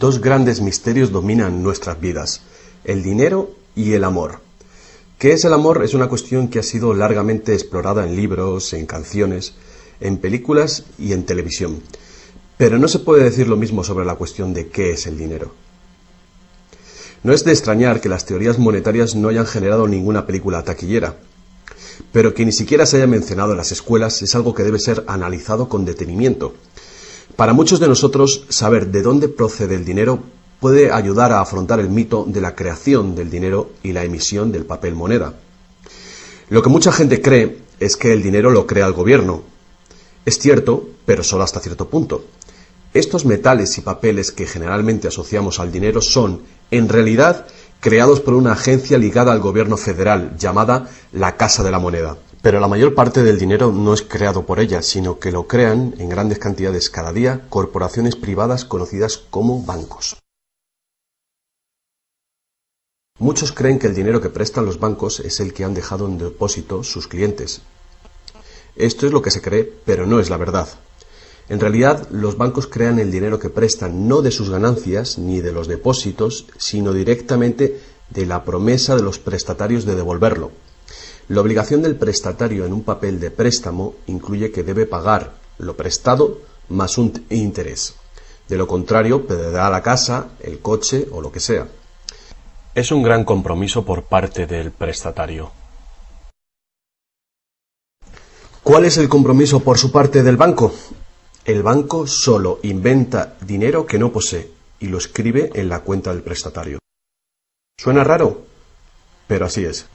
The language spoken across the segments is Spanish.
dos grandes misterios dominan nuestras vidas: el dinero y el amor. ¿Qué es el amor? Es una cuestión que ha sido largamente explorada en libros, en canciones, en películas y en televisión. Pero no se puede decir lo mismo sobre la cuestión de qué es el dinero. No es de extrañar que las teorías monetarias no hayan generado ninguna película taquillera, pero que ni siquiera se haya mencionado en las escuelas es algo que debe ser analizado con detenimiento. Para muchos de nosotros, saber de dónde procede el dinero puede ayudar a afrontar el mito de la creación del dinero y la emisión del papel moneda. Lo que mucha gente cree es que el dinero lo crea el gobierno. Es cierto, pero solo hasta cierto punto. Estos metales y papeles que generalmente asociamos al dinero son, en realidad, creados por una agencia ligada al gobierno federal, llamada la Casa de la Moneda. Pero la mayor parte del dinero no es creado por ella, sino que lo crean en grandes cantidades cada día corporaciones privadas conocidas como bancos. Muchos creen que el dinero que prestan los bancos es el que han dejado en depósito sus clientes. Esto es lo que se cree, pero no es la verdad. En realidad, los bancos crean el dinero que prestan no de sus ganancias ni de los depósitos, sino directamente de la promesa de los prestatarios de devolverlo. La obligación del prestatario en un papel de préstamo incluye que debe pagar lo prestado más un interés. De lo contrario, perderá la casa, el coche o lo que sea. Es un gran compromiso por parte del prestatario. ¿Cuál es el compromiso por su parte del banco? El banco solo inventa dinero que no posee y lo escribe en la cuenta del prestatario. ¿Suena raro? Pero así es.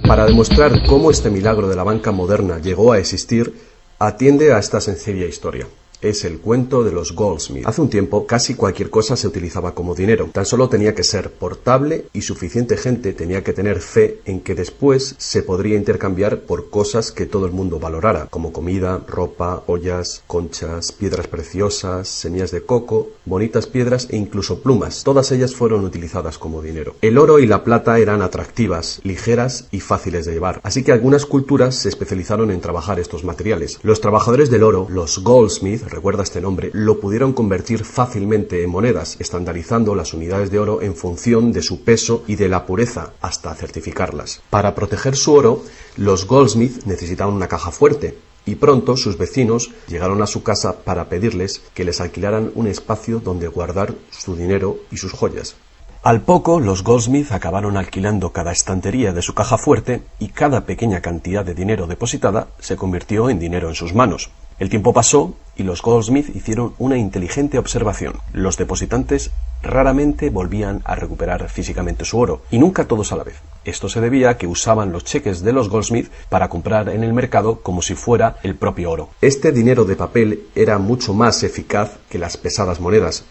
Para demostrar cómo este milagro de la banca moderna llegó a existir, atiende a esta sencilla historia. Es el cuento de los Goldsmith. Hace un tiempo, casi cualquier cosa se utilizaba como dinero. Tan solo tenía que ser portable y suficiente gente tenía que tener fe en que después se podría intercambiar por cosas que todo el mundo valorara, como comida, ropa, ollas, conchas, piedras preciosas, semillas de coco, bonitas piedras e incluso plumas. Todas ellas fueron utilizadas como dinero. El oro y la plata eran atractivas, ligeras y fáciles de llevar, así que algunas culturas se especializaron en trabajar estos materiales. Los trabajadores del oro, los Goldsmith, recuerda este nombre, lo pudieron convertir fácilmente en monedas, estandarizando las unidades de oro en función de su peso y de la pureza, hasta certificarlas. Para proteger su oro, los Goldsmith necesitaban una caja fuerte, y pronto sus vecinos llegaron a su casa para pedirles que les alquilaran un espacio donde guardar su dinero y sus joyas. Al poco, los Goldsmith acabaron alquilando cada estantería de su caja fuerte y cada pequeña cantidad de dinero depositada se convirtió en dinero en sus manos. El tiempo pasó y los Goldsmith hicieron una inteligente observación. Los depositantes raramente volvían a recuperar físicamente su oro, y nunca todos a la vez. Esto se debía a que usaban los cheques de los Goldsmith para comprar en el mercado como si fuera el propio oro. Este dinero de papel era mucho más eficaz que las pesadas monedas,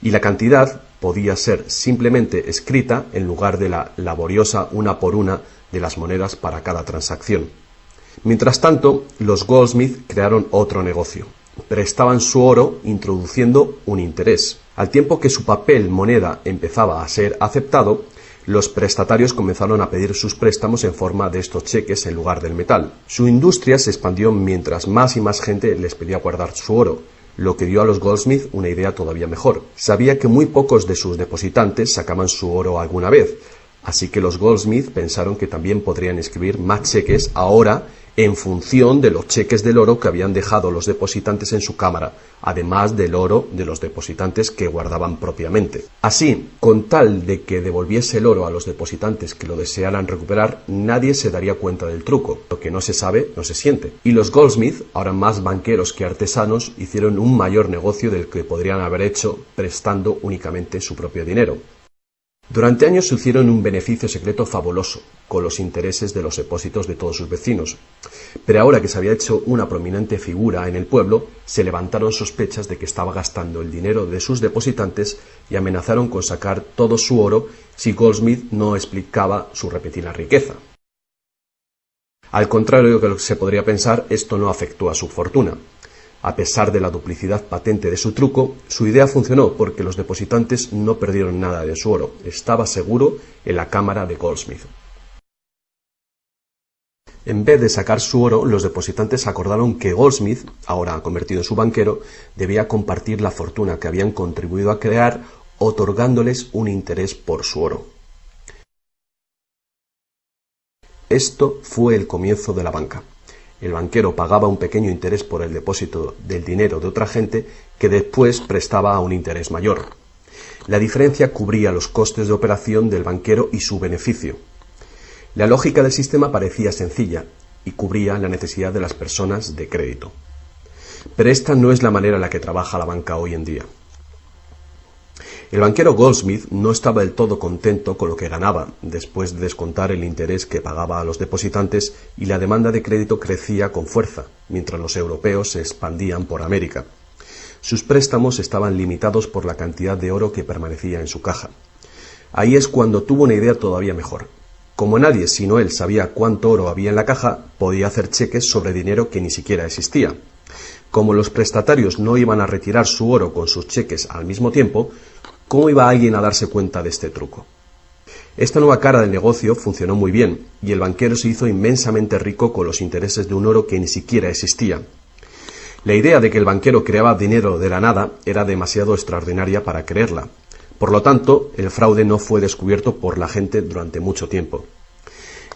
y la cantidad podía ser simplemente escrita en lugar de la laboriosa una por una de las monedas para cada transacción. Mientras tanto, los Goldsmith crearon otro negocio. Prestaban su oro introduciendo un interés. Al tiempo que su papel moneda empezaba a ser aceptado, los prestatarios comenzaron a pedir sus préstamos en forma de estos cheques en lugar del metal. Su industria se expandió mientras más y más gente les pedía guardar su oro, lo que dio a los Goldsmith una idea todavía mejor. Sabía que muy pocos de sus depositantes sacaban su oro alguna vez, así que los Goldsmith pensaron que también podrían escribir más cheques ahora en función de los cheques del oro que habían dejado los depositantes en su cámara, además del oro de los depositantes que guardaban propiamente. Así, con tal de que devolviese el oro a los depositantes que lo desearan recuperar, nadie se daría cuenta del truco. Lo que no se sabe, no se siente. Y los Goldsmith, ahora más banqueros que artesanos, hicieron un mayor negocio del que podrían haber hecho prestando únicamente su propio dinero. Durante años se hicieron un beneficio secreto fabuloso, con los intereses de los depósitos de todos sus vecinos. Pero ahora que se había hecho una prominente figura en el pueblo, se levantaron sospechas de que estaba gastando el dinero de sus depositantes y amenazaron con sacar todo su oro si Goldsmith no explicaba su repentina riqueza. Al contrario de lo que se podría pensar, esto no afectó a su fortuna. A pesar de la duplicidad patente de su truco, su idea funcionó porque los depositantes no perdieron nada de su oro. Estaba seguro en la cámara de Goldsmith. En vez de sacar su oro, los depositantes acordaron que Goldsmith, ahora convertido en su banquero, debía compartir la fortuna que habían contribuido a crear, otorgándoles un interés por su oro. Esto fue el comienzo de la banca. El banquero pagaba un pequeño interés por el depósito del dinero de otra gente que después prestaba a un interés mayor. La diferencia cubría los costes de operación del banquero y su beneficio. La lógica del sistema parecía sencilla y cubría la necesidad de las personas de crédito. Pero esta no es la manera en la que trabaja la banca hoy en día. El banquero Goldsmith no estaba del todo contento con lo que ganaba, después de descontar el interés que pagaba a los depositantes, y la demanda de crédito crecía con fuerza, mientras los europeos se expandían por América. Sus préstamos estaban limitados por la cantidad de oro que permanecía en su caja. Ahí es cuando tuvo una idea todavía mejor. Como nadie sino él sabía cuánto oro había en la caja, podía hacer cheques sobre dinero que ni siquiera existía. Como los prestatarios no iban a retirar su oro con sus cheques al mismo tiempo, ¿cómo iba alguien a darse cuenta de este truco? Esta nueva cara del negocio funcionó muy bien, y el banquero se hizo inmensamente rico con los intereses de un oro que ni siquiera existía. La idea de que el banquero creaba dinero de la nada era demasiado extraordinaria para creerla. Por lo tanto, el fraude no fue descubierto por la gente durante mucho tiempo.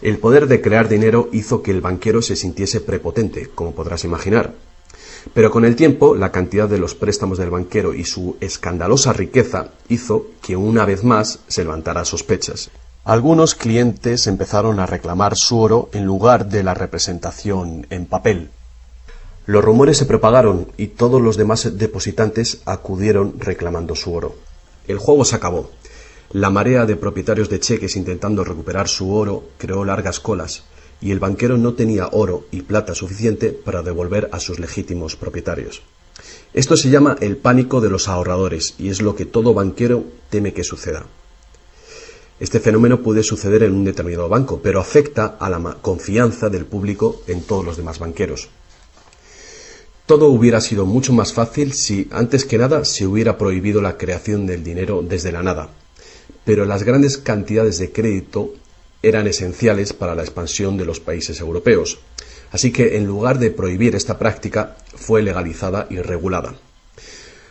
El poder de crear dinero hizo que el banquero se sintiese prepotente, como podrás imaginar. Pero con el tiempo, la cantidad de los préstamos del banquero y su escandalosa riqueza hizo que una vez más se levantara sospechas. Algunos clientes empezaron a reclamar su oro en lugar de la representación en papel. Los rumores se propagaron y todos los demás depositantes acudieron reclamando su oro. El juego se acabó. La marea de propietarios de cheques intentando recuperar su oro creó largas colas, y el banquero no tenía oro y plata suficiente para devolver a sus legítimos propietarios. Esto se llama el pánico de los ahorradores, y es lo que todo banquero teme que suceda. Este fenómeno puede suceder en un determinado banco, pero afecta a la confianza del público en todos los demás banqueros. Todo hubiera sido mucho más fácil si, antes que nada, se hubiera prohibido la creación del dinero desde la nada. Pero las grandes cantidades de crédito eran esenciales para la expansión de los países europeos. Así que, en lugar de prohibir esta práctica, fue legalizada y regulada.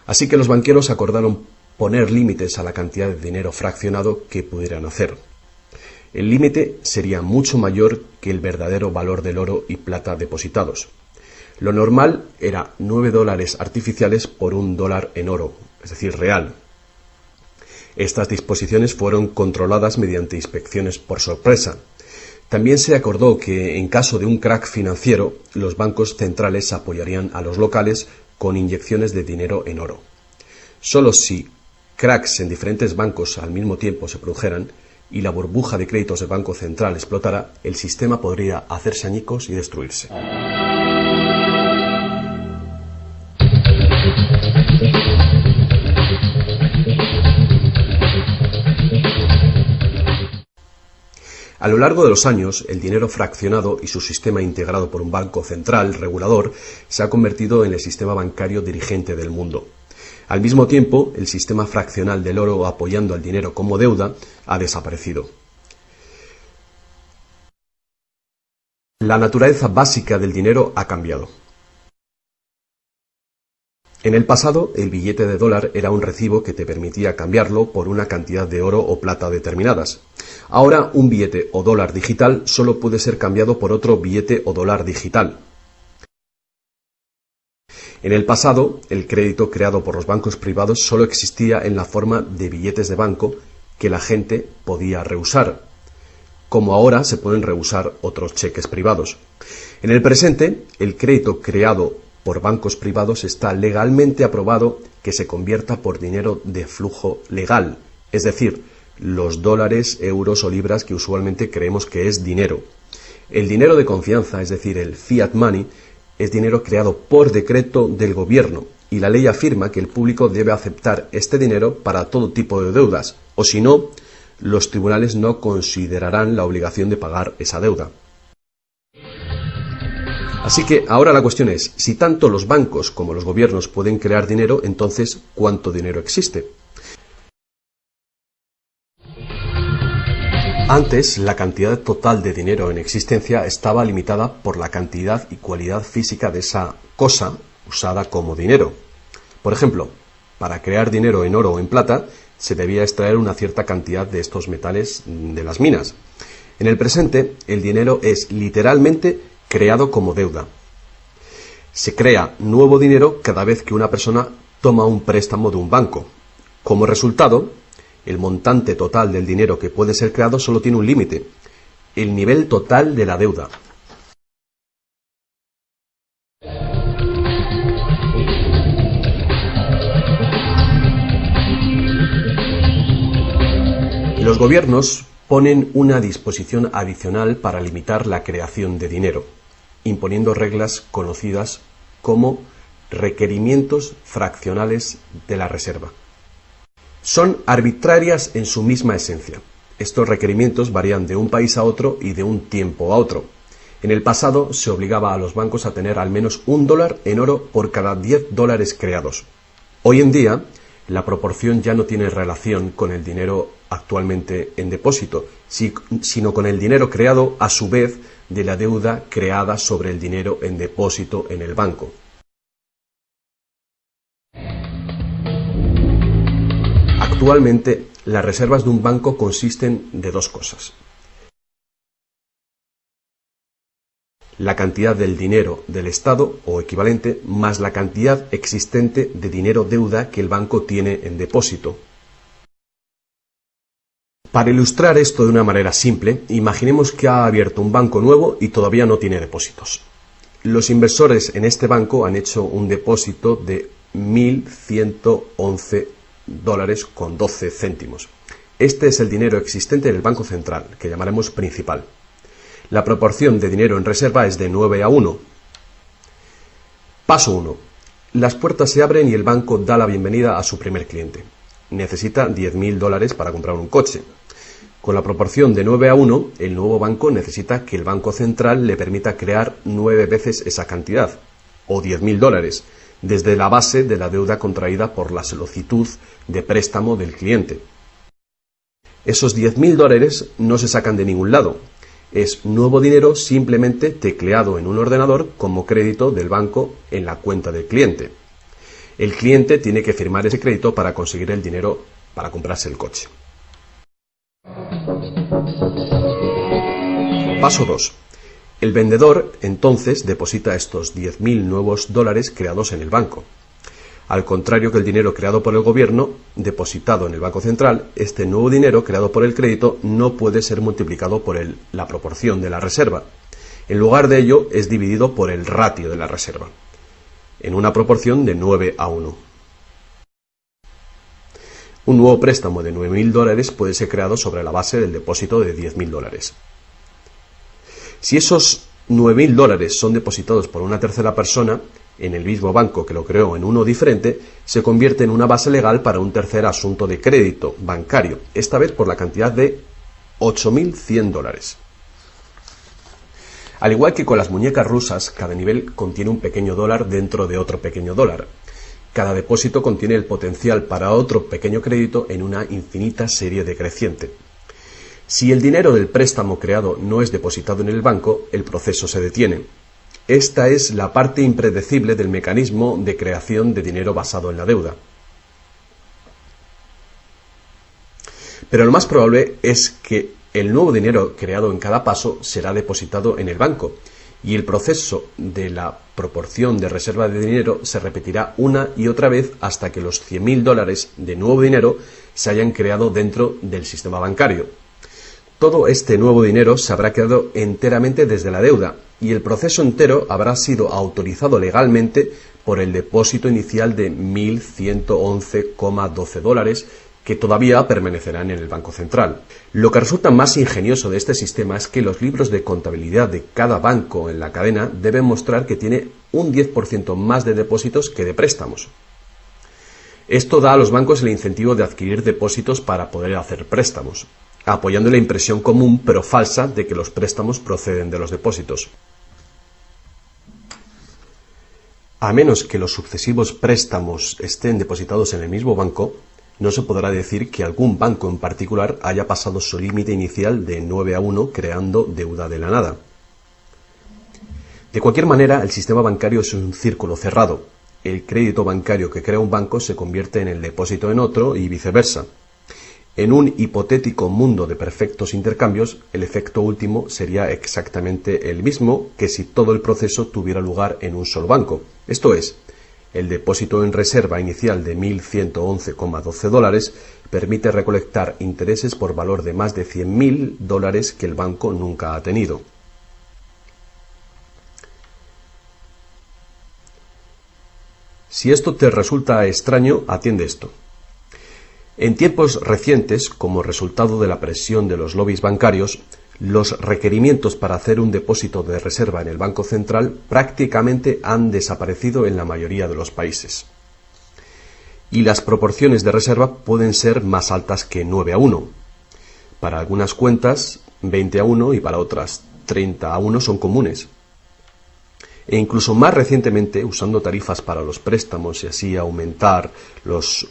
Así que los banqueros acordaron poner límites a la cantidad de dinero fraccionado que pudieran hacer. El límite sería mucho mayor que el verdadero valor del oro y plata depositados. Lo normal era $9 artificiales por $1 en oro, es decir, real. Estas disposiciones fueron controladas mediante inspecciones por sorpresa. También se acordó que, en caso de un crack financiero, los bancos centrales apoyarían a los locales con inyecciones de dinero en oro. Solo si cracks en diferentes bancos al mismo tiempo se produjeran y la burbuja de créditos del Banco Central explotara, el sistema podría hacerse añicos y destruirse. A lo largo de los años, el dinero fraccionado y su sistema integrado por un banco central regulador se ha convertido en el sistema bancario dirigente del mundo. Al mismo tiempo, el sistema fraccional del oro apoyando al dinero como deuda ha desaparecido. La naturaleza básica del dinero ha cambiado. En el pasado, el billete de dólar era un recibo que te permitía cambiarlo por una cantidad de oro o plata determinadas. Ahora, un billete o dólar digital solo puede ser cambiado por otro billete o dólar digital. En el pasado, el crédito creado por los bancos privados solo existía en la forma de billetes de banco que la gente podía rehusar, como ahora se pueden rehusar otros cheques privados. En el presente, el crédito creado por bancos privados está legalmente aprobado que se convierta por dinero de flujo legal, es decir, los dólares, euros o libras que usualmente creemos que es dinero. El dinero de confianza, es decir, el fiat money, es dinero creado por decreto del gobierno, y la ley afirma que el público debe aceptar este dinero para todo tipo de deudas, o si no, los tribunales no considerarán la obligación de pagar esa deuda. Así que ahora la cuestión es, si tanto los bancos como los gobiernos pueden crear dinero, entonces, ¿cuánto dinero existe? Antes, la cantidad total de dinero en existencia estaba limitada por la cantidad y cualidad física de esa cosa usada como dinero. Por ejemplo, para crear dinero en oro o en plata, se debía extraer una cierta cantidad de estos metales de las minas. En el presente, el dinero es literalmente creado como deuda. Se crea nuevo dinero cada vez que una persona toma un préstamo de un banco. Como resultado, el montante total del dinero que puede ser creado solo tiene un límite: el nivel total de la deuda. Los gobiernos ponen una disposición adicional para limitar la creación de dinero, imponiendo reglas conocidas como requerimientos fraccionales de la reserva. Son arbitrarias en su misma esencia. Estos requerimientos varían de un país a otro y de un tiempo a otro. En el pasado se obligaba a los bancos a tener al menos $1 en oro por cada $10 creados. Hoy en día, la proporción ya no tiene relación con el dinero actualmente en depósito, sino con el dinero creado a su vez de la deuda creada sobre el dinero en depósito en el banco. Actualmente, las reservas de un banco consisten de dos cosas: la cantidad del dinero del Estado o equivalente más la cantidad existente de dinero deuda que el banco tiene en depósito. Para ilustrar esto de una manera simple, imaginemos que ha abierto un banco nuevo y todavía no tiene depósitos. Los inversores en este banco han hecho un depósito de $1.111,12. Este es el dinero existente en el Banco Central, que llamaremos principal. La proporción de dinero en reserva es de 9:1. Paso 1. Las puertas se abren y el banco da la bienvenida a su primer cliente. Necesita $10.000 para comprar un coche. Con la proporción de 9:1, el nuevo banco necesita que el Banco Central le permita crear 9 veces esa cantidad, o $10.000, desde la base de la deuda contraída por la solicitud de préstamo del cliente. Esos $10.000 no se sacan de ningún lado. Es nuevo dinero simplemente tecleado en un ordenador como crédito del banco en la cuenta del cliente. El cliente tiene que firmar ese crédito para conseguir el dinero para comprarse el coche. Paso 2. El vendedor entonces deposita estos 10.000 nuevos dólares creados en el banco. Al contrario que el dinero creado por el gobierno, depositado en el Banco Central, este nuevo dinero creado por el crédito no puede ser multiplicado por la proporción de la reserva. En lugar de ello, es dividido por el ratio de la reserva, en una proporción de 9:1. Un nuevo préstamo de $9.000 puede ser creado sobre la base del depósito de $10.000. Si esos $9.000 son depositados por una tercera persona en el mismo banco que lo creó en uno diferente, se convierte en una base legal para un tercer asunto de crédito bancario, esta vez por la cantidad de $8.100. Al igual que con las muñecas rusas, cada nivel contiene un pequeño dólar dentro de otro pequeño dólar. Cada depósito contiene el potencial para otro pequeño crédito en una infinita serie decreciente. Si el dinero del préstamo creado no es depositado en el banco, el proceso se detiene. Esta es la parte impredecible del mecanismo de creación de dinero basado en la deuda. Pero lo más probable es que el nuevo dinero creado en cada paso será depositado en el banco, y el proceso de la proporción de reserva de dinero se repetirá una y otra vez hasta que los $100.000 de nuevo dinero se hayan creado dentro del sistema bancario. Todo este nuevo dinero se habrá creado enteramente desde la deuda, y el proceso entero habrá sido autorizado legalmente por el depósito inicial de $1.111,12 que todavía permanecerán en el Banco Central. Lo que resulta más ingenioso de este sistema es que los libros de contabilidad de cada banco en la cadena deben mostrar que tiene un 10% más de depósitos que de préstamos. Esto da a los bancos el incentivo de adquirir depósitos para poder hacer préstamos, apoyando la impresión común pero falsa de que los préstamos proceden de los depósitos. A menos que los sucesivos préstamos estén depositados en el mismo banco, no se podrá decir que algún banco en particular haya pasado su límite inicial de 9-1 creando deuda de la nada. De cualquier manera, el sistema bancario es un círculo cerrado. El crédito bancario que crea un banco se convierte en el depósito en otro y viceversa. En un hipotético mundo de perfectos intercambios, el efecto último sería exactamente el mismo que si todo el proceso tuviera lugar en un solo banco. Esto es, el depósito en reserva inicial de $1.111,12 permite recolectar intereses por valor de más de $100.000 que el banco nunca ha tenido. Si esto te resulta extraño, atiende esto. En tiempos recientes, como resultado de la presión de los lobbies bancarios, los requerimientos para hacer un depósito de reserva en el Banco Central prácticamente han desaparecido en la mayoría de los países. Y las proporciones de reserva pueden ser más altas que 9-1. Para algunas cuentas, 20-1 y para otras 30-1 son comunes. E incluso más recientemente, usando tarifas para los préstamos y así aumentar los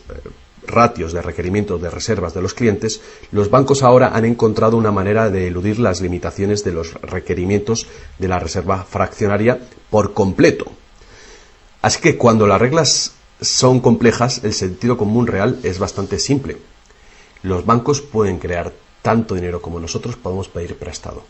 ratios de requerimientos de reservas de los clientes, los bancos ahora han encontrado una manera de eludir las limitaciones de los requerimientos de la reserva fraccionaria por completo. Así que cuando las reglas son complejas, el sentido común real es bastante simple. Los bancos pueden crear tanto dinero como nosotros podemos pedir prestado.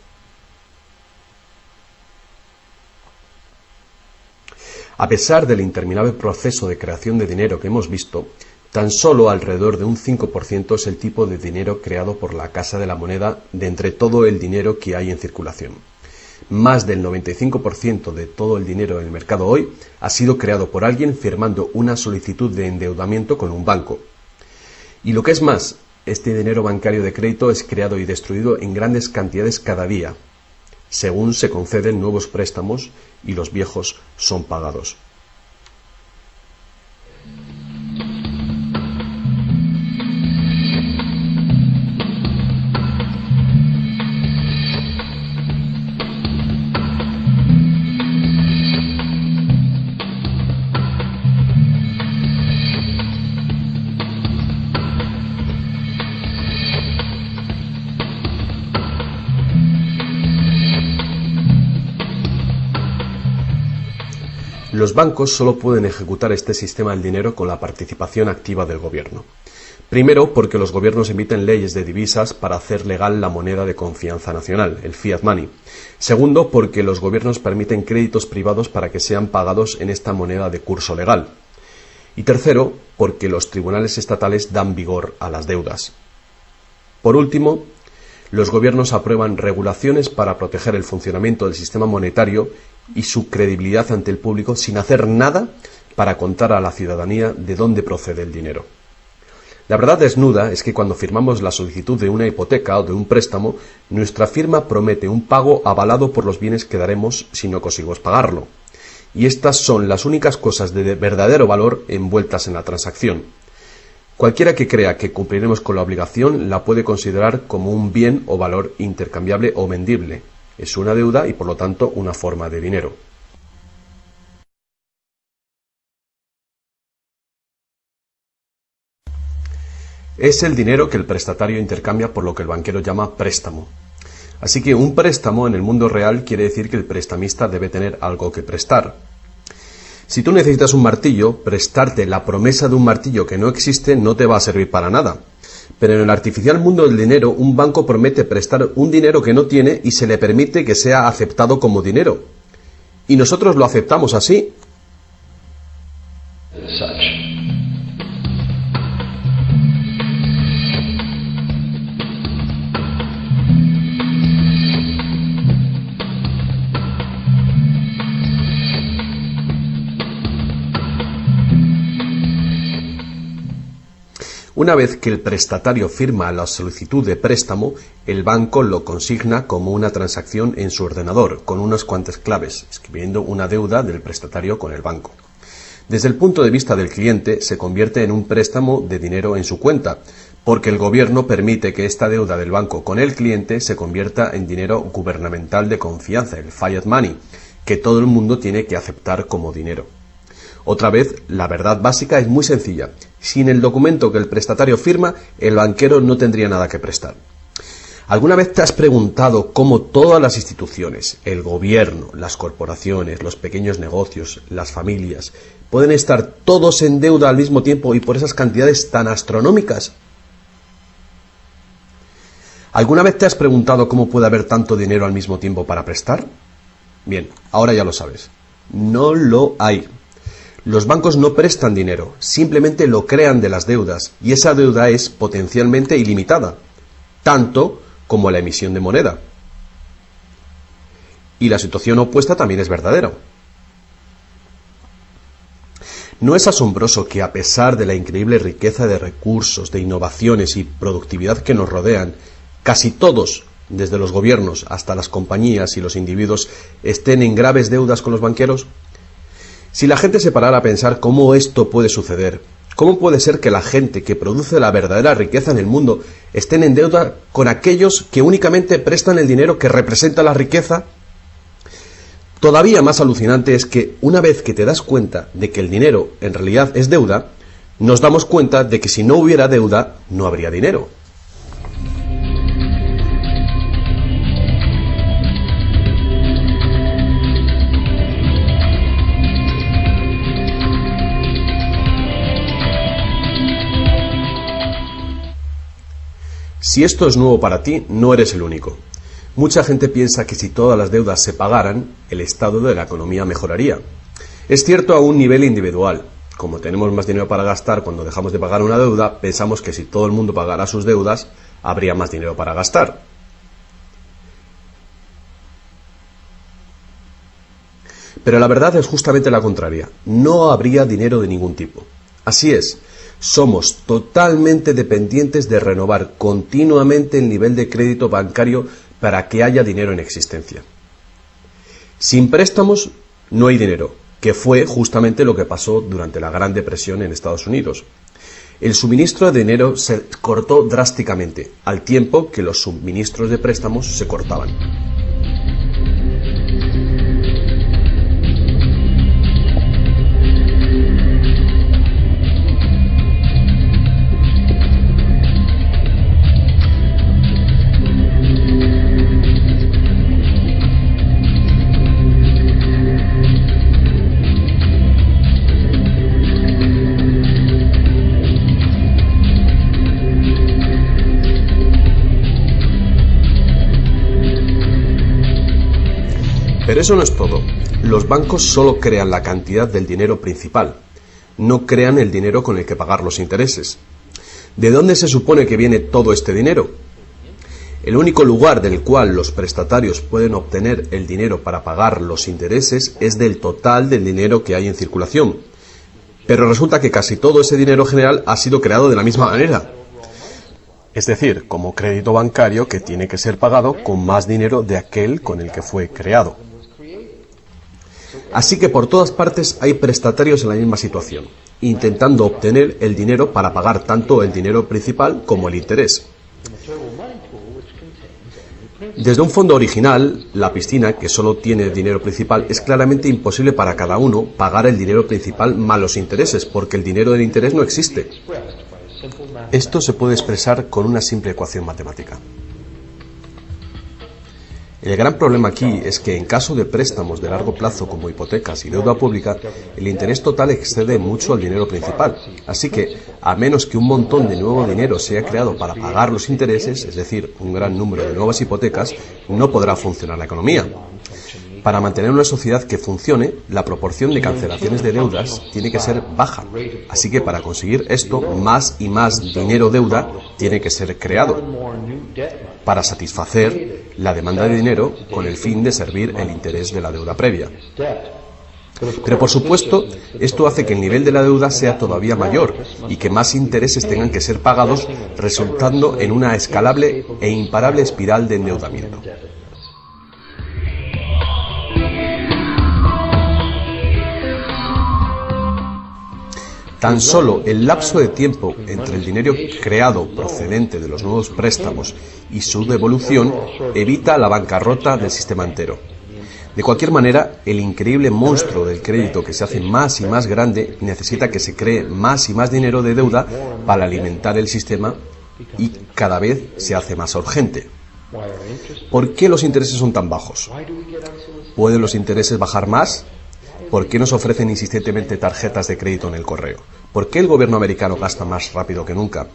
A pesar del interminable proceso de creación de dinero que hemos visto, tan solo alrededor de un 5% es el tipo de dinero creado por la Casa de la Moneda de entre todo el dinero que hay en circulación. Más del 95% de todo el dinero en el mercado hoy ha sido creado por alguien firmando una solicitud de endeudamiento con un banco. Y lo que es más, este dinero bancario de crédito es creado y destruido en grandes cantidades cada día, según se conceden nuevos préstamos y los viejos son pagados. Los bancos solo pueden ejecutar este sistema del dinero con la participación activa del gobierno. Primero, porque los gobiernos emiten leyes de divisas para hacer legal la moneda de confianza nacional, el fiat money. Segundo, porque los gobiernos permiten créditos privados para que sean pagados en esta moneda de curso legal. Y tercero, porque los tribunales estatales dan vigor a las deudas. Por último, los gobiernos aprueban regulaciones para proteger el funcionamiento del sistema monetario y su credibilidad ante el público sin hacer nada para contar a la ciudadanía de dónde procede el dinero. La verdad desnuda es que cuando firmamos la solicitud de una hipoteca o de un préstamo, nuestra firma promete un pago avalado por los bienes que daremos si no conseguimos pagarlo. Y estas son las únicas cosas de verdadero valor envueltas en la transacción. Cualquiera que crea que cumpliremos con la obligación la puede considerar como un bien o valor intercambiable o vendible. Es una deuda y por lo tanto una forma de dinero. Es el dinero que el prestatario intercambia por lo que el banquero llama préstamo. Así que un préstamo en el mundo real quiere decir que el prestamista debe tener algo que prestar. Si tú necesitas un martillo, prestarte la promesa de un martillo que no existe no te va a servir para nada. Pero en el artificial mundo del dinero, un banco promete prestar un dinero que no tiene y se le permite que sea aceptado como dinero. Y nosotros lo aceptamos así. Una vez que el prestatario firma la solicitud de préstamo, el banco lo consigna como una transacción en su ordenador, con unas cuantas claves, escribiendo una deuda del prestatario con el banco. Desde el punto de vista del cliente, se convierte en un préstamo de dinero en su cuenta, porque el gobierno permite que esta deuda del banco con el cliente se convierta en dinero gubernamental de confianza, el fiat money, que todo el mundo tiene que aceptar como dinero. Otra vez, la verdad básica es muy sencilla. Sin el documento que el prestatario firma, el banquero no tendría nada que prestar. ¿Alguna vez te has preguntado cómo todas las instituciones, el gobierno, las corporaciones, los pequeños negocios, las familias, pueden estar todos en deuda al mismo tiempo y por esas cantidades tan astronómicas? ¿Alguna vez te has preguntado cómo puede haber tanto dinero al mismo tiempo para prestar? Bien, ahora ya lo sabes. No lo hay. Los bancos no prestan dinero, simplemente lo crean de las deudas, y esa deuda es potencialmente ilimitada, tanto como la emisión de moneda. Y la situación opuesta también es verdadera. ¿No es asombroso que a pesar de la increíble riqueza de recursos, de innovaciones y productividad que nos rodean, casi todos, desde los gobiernos hasta las compañías y los individuos, estén en graves deudas con los banqueros? Si la gente se parara a pensar cómo esto puede suceder, ¿cómo puede ser que la gente que produce la verdadera riqueza en el mundo estén en deuda con aquellos que únicamente prestan el dinero que representa la riqueza? Todavía más alucinante es que una vez que te das cuenta de que el dinero en realidad es deuda, nos damos cuenta de que si no hubiera deuda, no habría dinero. Si esto es nuevo para ti, no eres el único. Mucha gente piensa que si todas las deudas se pagaran, el estado de la economía mejoraría. Es cierto a un nivel individual. Como tenemos más dinero para gastar cuando dejamos de pagar una deuda, pensamos que si todo el mundo pagara sus deudas, habría más dinero para gastar. Pero la verdad es justamente la contraria. No habría dinero de ningún tipo. Así es. Somos totalmente dependientes de renovar continuamente el nivel de crédito bancario para que haya dinero en existencia. Sin préstamos no hay dinero, que fue justamente lo que pasó durante la Gran Depresión en Estados Unidos. El suministro de dinero se cortó drásticamente, al tiempo que los suministros de préstamos se cortaban. Pero eso no es todo. Los bancos solo crean la cantidad del dinero principal. No crean el dinero con el que pagar los intereses. ¿De dónde se supone que viene todo este dinero? El único lugar del cual los prestatarios pueden obtener el dinero para pagar los intereses es del total del dinero que hay en circulación. Pero resulta que casi todo ese dinero general ha sido creado de la misma manera. Es decir, como crédito bancario que tiene que ser pagado con más dinero de aquel con el que fue creado. Así que por todas partes hay prestatarios en la misma situación, intentando obtener el dinero para pagar tanto el dinero principal como el interés. Desde un fondo original, la piscina, que solo tiene dinero principal, es claramente imposible para cada uno pagar el dinero principal más los intereses, porque el dinero del interés no existe. Esto se puede expresar con una simple ecuación matemática. El gran problema aquí es que en caso de préstamos de largo plazo como hipotecas y deuda pública, el interés total excede mucho al dinero principal. Así que, a menos que un montón de nuevo dinero sea creado para pagar los intereses, es decir, un gran número de nuevas hipotecas, no podrá funcionar la economía. Para mantener una sociedad que funcione, la proporción de cancelaciones de deudas tiene que ser baja. Así que para conseguir esto, más y más dinero deuda tiene que ser creado para satisfacer la demanda de dinero con el fin de servir el interés de la deuda previa. Pero por supuesto, esto hace que el nivel de la deuda sea todavía mayor y que más intereses tengan que ser pagados, resultando en una escalable e imparable espiral de endeudamiento. Tan solo el lapso de tiempo entre el dinero creado procedente de los nuevos préstamos y su devolución evita la bancarrota del sistema entero. De cualquier manera, el increíble monstruo del crédito que se hace más y más grande necesita que se cree más y más dinero de deuda para alimentar el sistema y cada vez se hace más urgente. ¿Por qué los intereses son tan bajos? ¿Pueden los intereses bajar más? ¿Por qué nos ofrecen insistentemente tarjetas de crédito en el correo? ¿Por qué el gobierno americano gasta más rápido que nunca?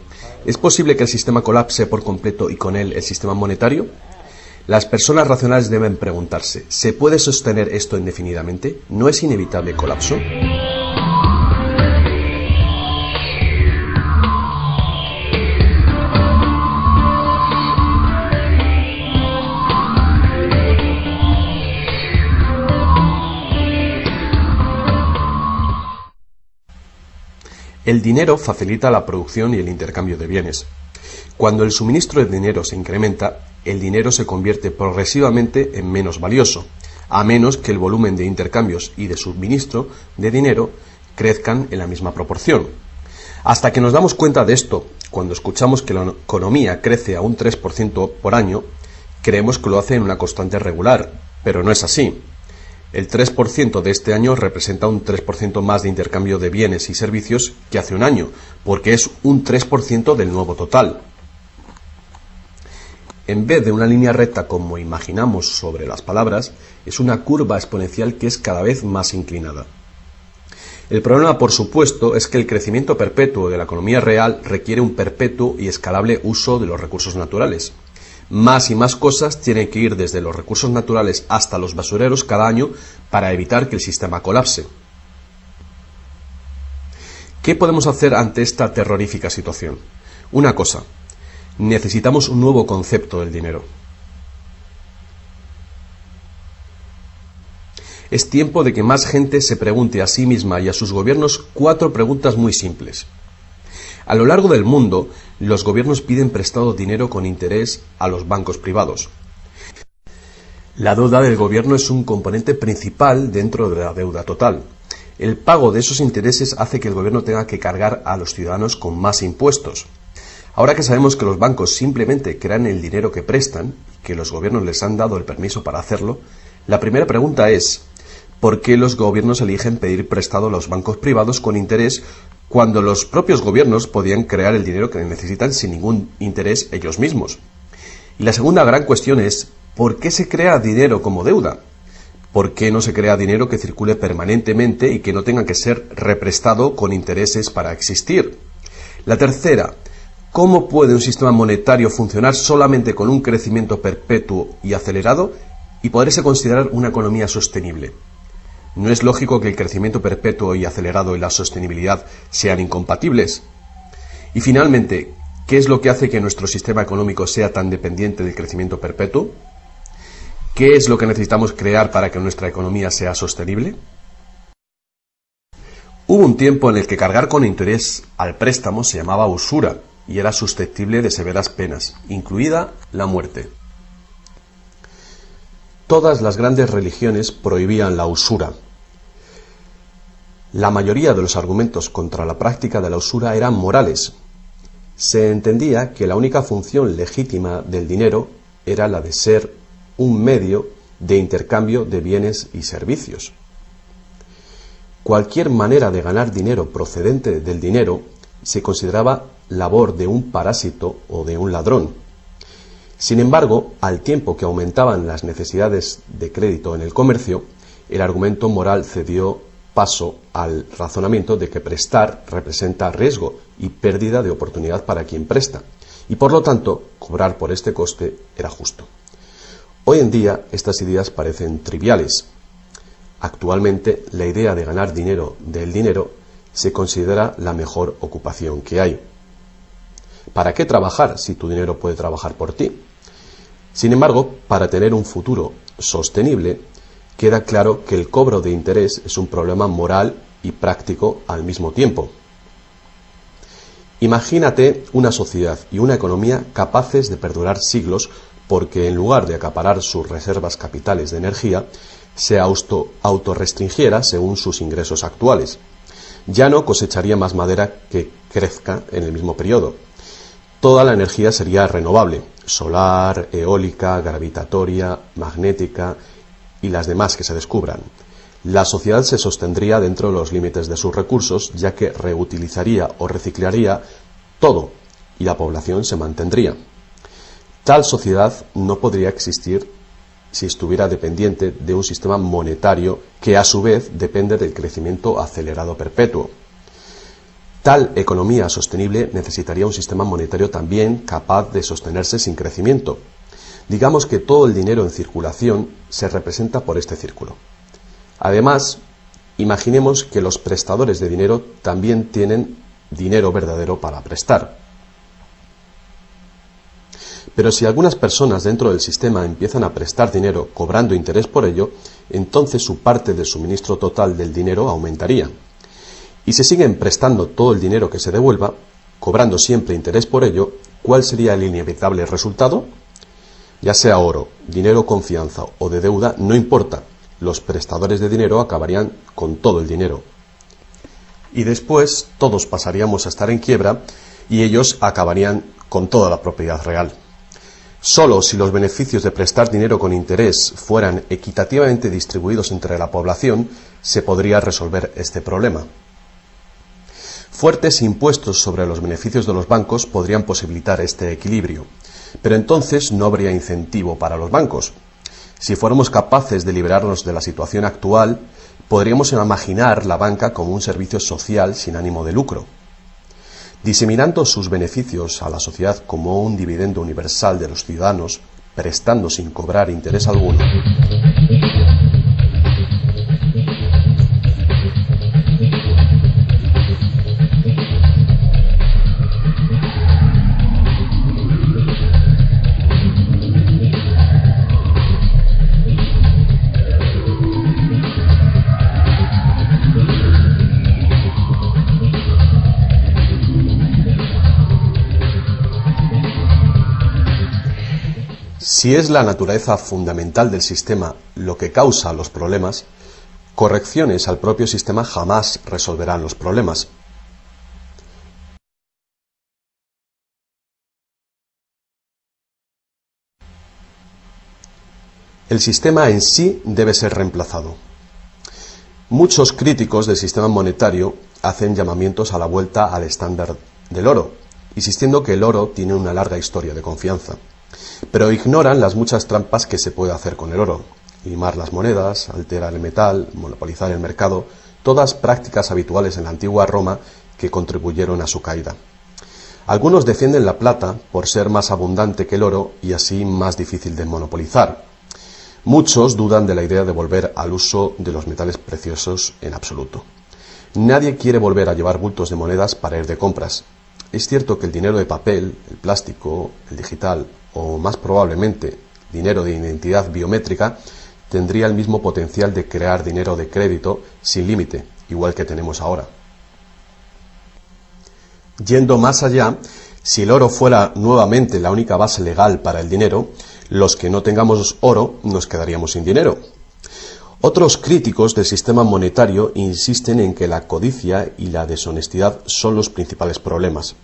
¿Es posible que el sistema colapse por completo y con él el sistema monetario? Las personas racionales deben preguntarse, ¿se puede sostener esto indefinidamente? ¿No es inevitable el colapso? El dinero facilita la producción y el intercambio de bienes. Cuando el suministro de dinero se incrementa, el dinero se convierte progresivamente en menos valioso, a menos que el volumen de intercambios y de suministro de dinero crezcan en la misma proporción. Hasta que nos damos cuenta de esto, cuando escuchamos que la economía crece a un 3% por año, creemos que lo hace en una constante regular, pero no es así. El 3% de este año representa un 3% más de intercambio de bienes y servicios que hace un año, porque es un 3% del nuevo total. En vez de una línea recta como imaginamos sobre las palabras, es una curva exponencial que es cada vez más inclinada. El problema, por supuesto, es que el crecimiento perpetuo de la economía real requiere un perpetuo y escalable uso de los recursos naturales. Más y más cosas tienen que ir desde los recursos naturales hasta los basureros cada año para evitar que el sistema colapse. ¿Qué podemos hacer ante esta terrorífica situación? Una cosa, necesitamos un nuevo concepto del dinero. Es tiempo de que más gente se pregunte a sí misma y a sus gobiernos 4 preguntas muy simples. A lo largo del mundo, los gobiernos piden prestado dinero con interés a los bancos privados. La deuda del gobierno es un componente principal dentro de la deuda total. El pago de esos intereses hace que el gobierno tenga que cargar a los ciudadanos con más impuestos. Ahora que sabemos que los bancos simplemente crean el dinero que prestan y que los gobiernos les han dado el permiso para hacerlo, la primera pregunta es ¿por qué los gobiernos eligen pedir prestado a los bancos privados con interés cuando los propios gobiernos podían crear el dinero que necesitan sin ningún interés ellos mismos? Y la segunda gran cuestión es ¿por qué se crea dinero como deuda? ¿Por qué no se crea dinero que circule permanentemente y que no tenga que ser represtado con intereses para existir? La tercera, ¿cómo puede un sistema monetario funcionar solamente con un crecimiento perpetuo y acelerado y poderse considerar una economía sostenible? ¿No es lógico que el crecimiento perpetuo y acelerado y la sostenibilidad sean incompatibles? Y finalmente, ¿qué es lo que hace que nuestro sistema económico sea tan dependiente del crecimiento perpetuo? ¿Qué es lo que necesitamos crear para que nuestra economía sea sostenible? Hubo un tiempo en el que cargar con interés al préstamo se llamaba usura y era susceptible de severas penas, incluida la muerte. Todas las grandes religiones prohibían la usura. La mayoría de los argumentos contra la práctica de la usura eran morales. Se entendía que la única función legítima del dinero era la de ser un medio de intercambio de bienes y servicios. Cualquier manera de ganar dinero procedente del dinero se consideraba labor de un parásito o de un ladrón. Sin embargo, al tiempo que aumentaban las necesidades de crédito en el comercio, el argumento moral cedió paso al razonamiento de que prestar representa riesgo y pérdida de oportunidad para quien presta, y por lo tanto, cobrar por este coste era justo. Hoy en día, estas ideas parecen triviales. Actualmente, la idea de ganar dinero del dinero se considera la mejor ocupación que hay. ¿Para qué trabajar si tu dinero puede trabajar por ti? Sin embargo, para tener un futuro sostenible, queda claro que el cobro de interés es un problema moral y práctico al mismo tiempo. Imagínate una sociedad y una economía capaces de perdurar siglos porque en lugar de acaparar sus reservas capitales de energía, se autorrestringiera según sus ingresos actuales. Ya no cosecharía más madera que crezca en el mismo periodo. Toda la energía sería renovable, solar, eólica, gravitatoria, magnética, y las demás que se descubran. La sociedad se sostendría dentro de los límites de sus recursos, ya que reutilizaría o reciclaría todo y la población se mantendría. Tal sociedad no podría existir si estuviera dependiente de un sistema monetario que a su vez depende del crecimiento acelerado perpetuo. Tal economía sostenible necesitaría un sistema monetario también capaz de sostenerse sin crecimiento. Digamos que todo el dinero en circulación se representa por este círculo. Además, imaginemos que los prestadores de dinero también tienen dinero verdadero para prestar. Pero si algunas personas dentro del sistema empiezan a prestar dinero cobrando interés por ello, entonces su parte del suministro total del dinero aumentaría. Y si siguen prestando todo el dinero que se devuelva, cobrando siempre interés por ello, ¿cuál sería el inevitable resultado? Ya sea oro, dinero confianza o de deuda, no importa, los prestadores de dinero acabarían con todo el dinero. Y después todos pasaríamos a estar en quiebra y ellos acabarían con toda la propiedad real. Solo si los beneficios de prestar dinero con interés fueran equitativamente distribuidos entre la población, se podría resolver este problema. Fuertes impuestos sobre los beneficios de los bancos podrían posibilitar este equilibrio, pero entonces no habría incentivo para los bancos. Si fuéramos capaces de liberarnos de la situación actual, podríamos imaginar la banca como un servicio social sin ánimo de lucro. Diseminando sus beneficios a la sociedad como un dividendo universal de los ciudadanos, prestando sin cobrar interés alguno. Si es la naturaleza fundamental del sistema lo que causa los problemas, correcciones al propio sistema jamás resolverán los problemas. El sistema en sí debe ser reemplazado. Muchos críticos del sistema monetario hacen llamamientos a la vuelta al estándar del oro, insistiendo que el oro tiene una larga historia de confianza. Pero ignoran las muchas trampas que se puede hacer con el oro: limar las monedas, alterar el metal, monopolizar el mercado, todas prácticas habituales en la antigua Roma que contribuyeron a su caída. Algunos defienden la plata por ser más abundante que el oro y así más difícil de monopolizar. Muchos dudan de la idea de volver al uso de los metales preciosos en absoluto. Nadie quiere volver a llevar bultos de monedas para ir de compras. Es cierto que el dinero de papel, el plástico, el digital o más probablemente dinero de identidad biométrica tendría el mismo potencial de crear dinero de crédito sin límite, igual que tenemos ahora. Yendo más allá, si el oro fuera nuevamente la única base legal para el dinero, los que no tengamos oro nos quedaríamos sin dinero. Otros críticos del sistema monetario insisten en que la codicia y la deshonestidad son los principales problemas,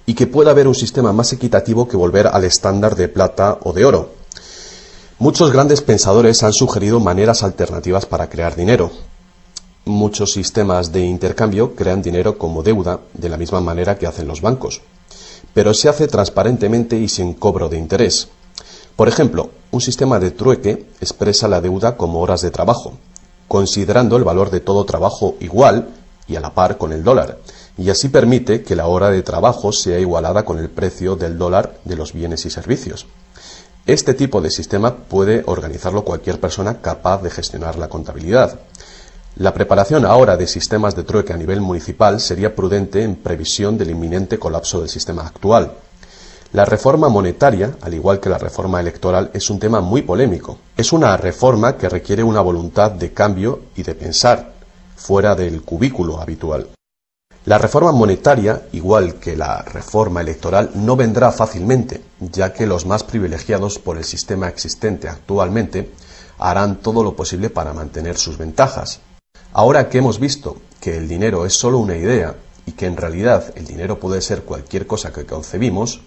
y que puede haber un sistema más equitativo que volver al estándar de plata o de oro. Muchos grandes pensadores han sugerido maneras alternativas para crear dinero. Muchos sistemas de intercambio crean dinero como deuda, de la misma manera que hacen los bancos, pero se hace transparentemente y sin cobro de interés. Por ejemplo, un sistema de trueque expresa la deuda como horas de trabajo, considerando el valor de todo trabajo igual y a la par con el dólar, y así permite que la hora de trabajo sea igualada con el precio del dólar de los bienes y servicios. Este tipo de sistema puede organizarlo cualquier persona capaz de gestionar la contabilidad. La preparación ahora de sistemas de trueque a nivel municipal sería prudente en previsión del inminente colapso del sistema actual. La reforma monetaria, al igual que la reforma electoral, es un tema muy polémico. Es una reforma que requiere una voluntad de cambio y de pensar, fuera del cubículo habitual. La reforma monetaria, igual que la reforma electoral, no vendrá fácilmente, ya que los más privilegiados por el sistema existente actualmente harán todo lo posible para mantener sus ventajas. Ahora que hemos visto que el dinero es solo una idea y que en realidad el dinero puede ser cualquier cosa que concebimos,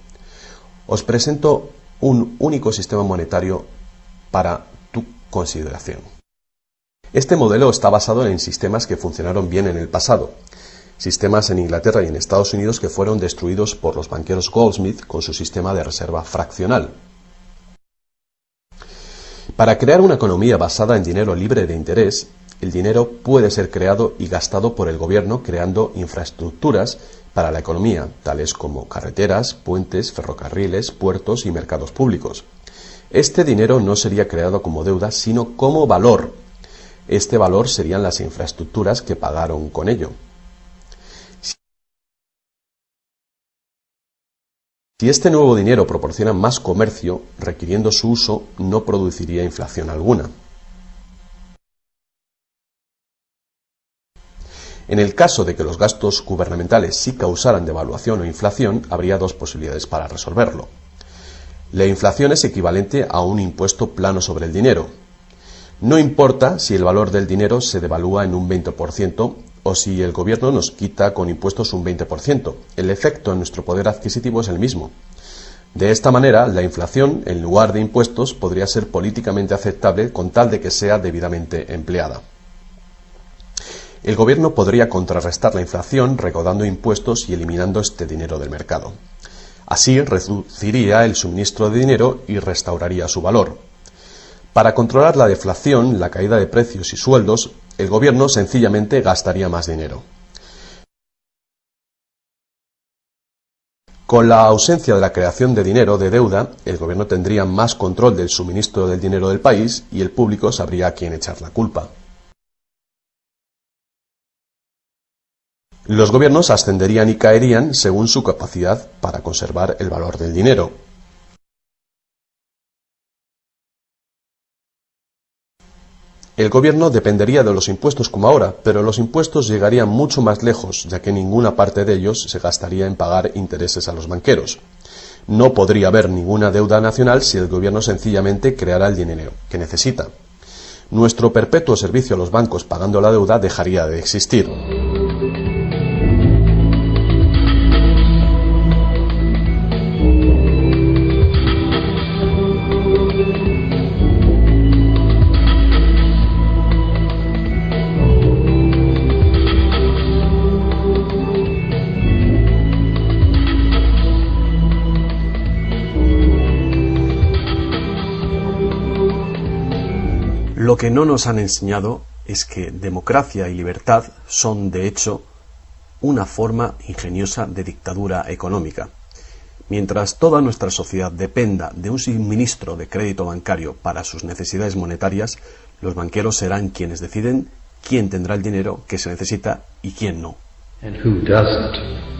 os presento un único sistema monetario para tu consideración. Este modelo está basado en sistemas que funcionaron bien en el pasado, sistemas en Inglaterra y en Estados Unidos que fueron destruidos por los banqueros Goldsmith con su sistema de reserva fraccional. Para crear una economía basada en dinero libre de interés, el dinero puede ser creado y gastado por el gobierno creando infraestructuras para la economía, tales como carreteras, puentes, ferrocarriles, puertos y mercados públicos. Este dinero no sería creado como deuda, sino como valor. Este valor serían las infraestructuras que pagaron con ello. Si este nuevo dinero proporciona más comercio, requiriendo su uso, no produciría inflación alguna. En el caso de que los gastos gubernamentales sí causaran devaluación o inflación, habría dos posibilidades para resolverlo. La inflación es equivalente a un impuesto plano sobre el dinero. No importa si el valor del dinero se devalúa en un 20% o si el gobierno nos quita con impuestos un 20%. El efecto en nuestro poder adquisitivo es el mismo. De esta manera, la inflación, en lugar de impuestos, podría ser políticamente aceptable con tal de que sea debidamente empleada. El gobierno podría contrarrestar la inflación recaudando impuestos y eliminando este dinero del mercado. Así reduciría el suministro de dinero y restauraría su valor. Para controlar la deflación, la caída de precios y sueldos, el gobierno sencillamente gastaría más dinero. Con la ausencia de la creación de dinero de deuda, el gobierno tendría más control del suministro del dinero del país y el público sabría a quién echar la culpa. Los gobiernos ascenderían y caerían según su capacidad para conservar el valor del dinero. El gobierno dependería de los impuestos como ahora, pero los impuestos llegarían mucho más lejos, ya que ninguna parte de ellos se gastaría en pagar intereses a los banqueros. No podría haber ninguna deuda nacional si el gobierno sencillamente creara el dinero que necesita. Nuestro perpetuo servicio a los bancos pagando la deuda dejaría de existir. Lo que no nos han enseñado es que democracia y libertad son, de hecho, una forma ingeniosa de dictadura económica. Mientras toda nuestra sociedad dependa de un suministro de crédito bancario para sus necesidades monetarias, los banqueros serán quienes deciden quién tendrá el dinero que se necesita y quién no. And who doesn't?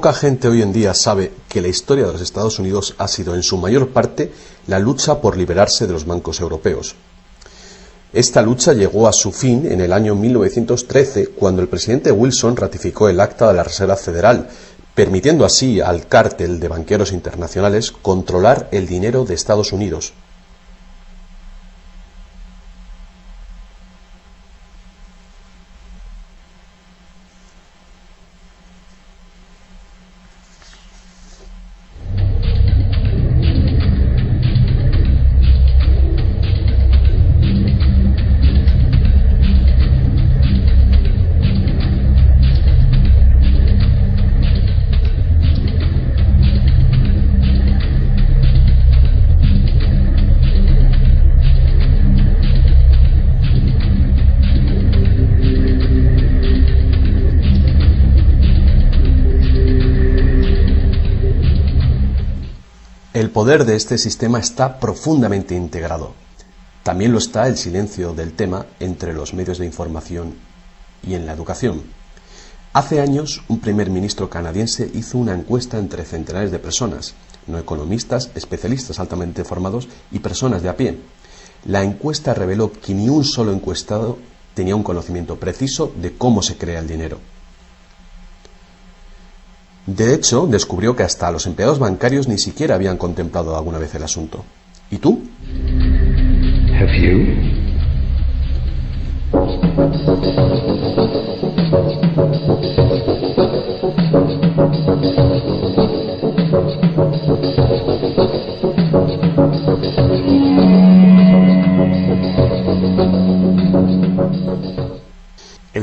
Poca gente hoy en día sabe que la historia de los Estados Unidos ha sido en su mayor parte la lucha por liberarse de los bancos europeos. Esta lucha llegó a su fin en el año 1913, cuando el presidente Wilson ratificó el Acta de la Reserva Federal, permitiendo así al cártel de banqueros internacionales controlar el dinero de Estados Unidos. El poder de este sistema está profundamente integrado. También lo está el silencio del tema entre los medios de información y en la educación. Hace años, un primer ministro canadiense hizo una encuesta entre centenares de personas, no economistas, especialistas altamente formados y personas de a pie. La encuesta reveló que ni un solo encuestado tenía un conocimiento preciso de cómo se crea el dinero. De hecho, descubrió que hasta los empleados bancarios ni siquiera habían contemplado alguna vez el asunto. ¿Y tú? Have you?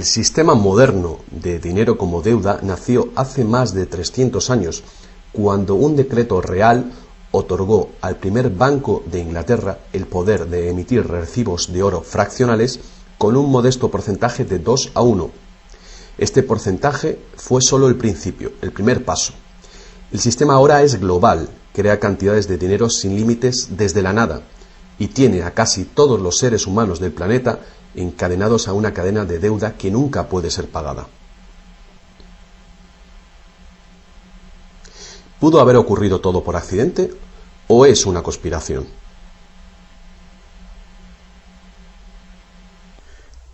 El sistema moderno de dinero como deuda nació hace más de 300 años, cuando un decreto real otorgó al primer Banco de Inglaterra el poder de emitir recibos de oro fraccionales con un modesto porcentaje de 2:1. Este porcentaje fue solo el principio, el primer paso. El sistema ahora es global, crea cantidades de dinero sin límites desde la nada y tiene a casi todos los seres humanos del planeta encadenados a una cadena de deuda que nunca puede ser pagada. ¿Pudo haber ocurrido todo por accidente o es una conspiración?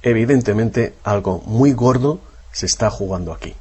Evidentemente, algo muy gordo se está jugando aquí.